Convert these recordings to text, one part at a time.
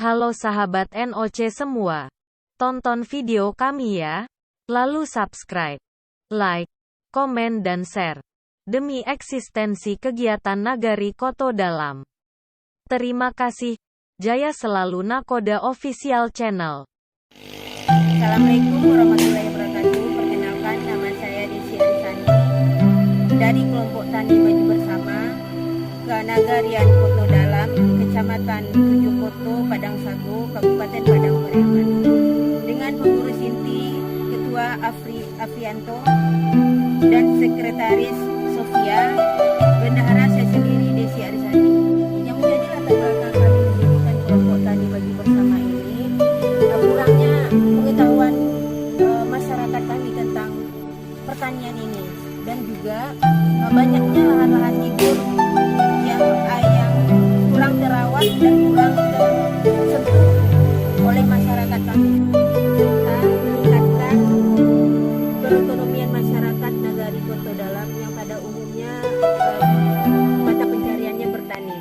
Halo sahabat NOC semua. Tonton video kami ya. Lalu subscribe, like, komen dan share. Demi eksistensi kegiatan Nagari Koto Dalam. Terima kasih. Jaya selalu Nakoda Official Channel. Assalamualaikum warahmatullahi wabarakatuh. Perkenalkan, nama saya Desi Arisani dari kelompok Tani Maju Bersama ke Nagarian Koto Dalam, Kecamatan Tujuh Koto, Padang Sago, Kabupaten Padang Pariaman, dengan pengurus inti Ketua Afrianto dan Sekretaris Sofia, bendahara saya sendiri Desi Arisani. Yang menjadi latar belakang kami mendirikan kelompok Tani Maju Bersama ini, kurangnya pengetahuan masyarakat kami tentang pertanian ini, dan juga banyaknya lahan-lahan hidup yang kurang terawat dan kurang tersentuh oleh masyarakat kami, serta meningkatkan perekonomian masyarakat Nagari Koto Dalam yang pada umumnya mata pencariannya bertani.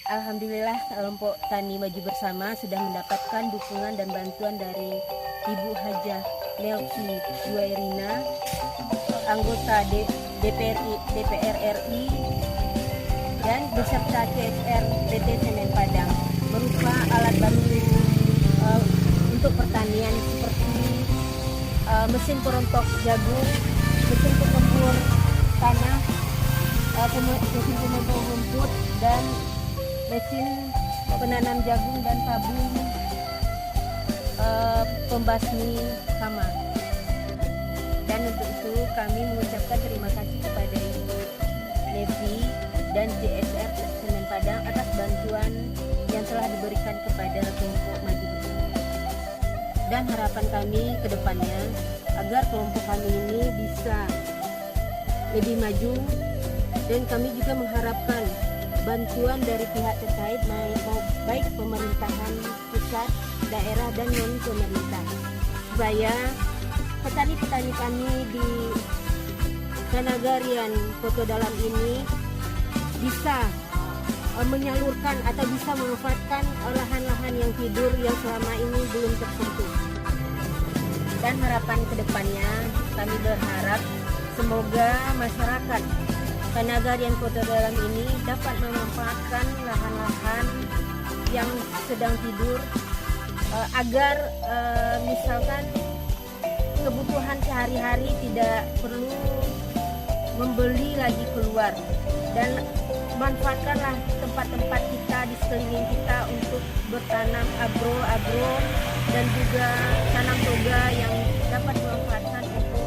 Alhamdulillah, kelompok Tani Maju Bersama sudah mendapatkan dukungan dan bantuan dari Ibu Hajah Melki Juwairina, anggota DPR RI, dan beserta CSR PT Semen Padang, berupa alat bantu untuk pertanian seperti mesin perontok jagung, mesin pengembur tanah, mesin pemotong rumput, dan mesin penanam jagung dan tabung pembasmi hama. Dan untuk itu kami mengucapkan terima kasih kepada Ibu Nevi dan CSR Semen Padang atas bantuan yang telah diberikan kepada kelompok Maju Bersama. Dan harapan kami ke depannya agar kelompok kami ini bisa lebih maju, dan kami juga mengharapkan bantuan dari pihak terkait, baik pemerintahan pusat, daerah, dan non pemerintah, supaya petani-petani kami di Nagarian Koto Dalam ini bisa menyalurkan atau bisa memanfaatkan lahan-lahan yang tidur yang selama ini belum tersentuh. Dan harapan kedepannya kami berharap semoga masyarakat Nagarian Koto Dalam ini dapat memanfaatkan lahan-lahan yang sedang tidur agar misalkan kebutuhan sehari-hari tidak perlu membeli lagi keluar, dan manfaatkanlah tempat-tempat kita di sekeliling kita untuk bertanam agro dan juga tanam toga yang dapat memanfaatkan untuk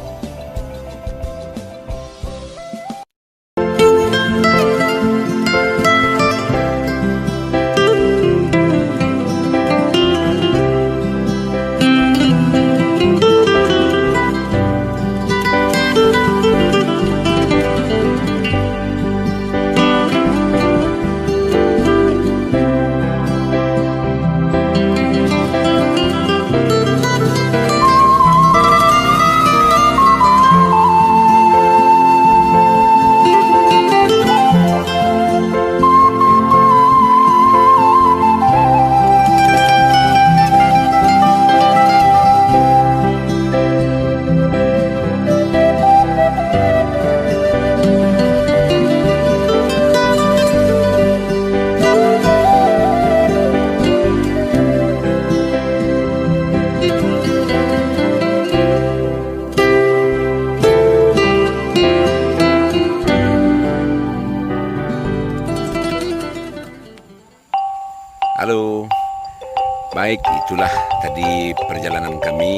Baik, itulah tadi perjalanan kami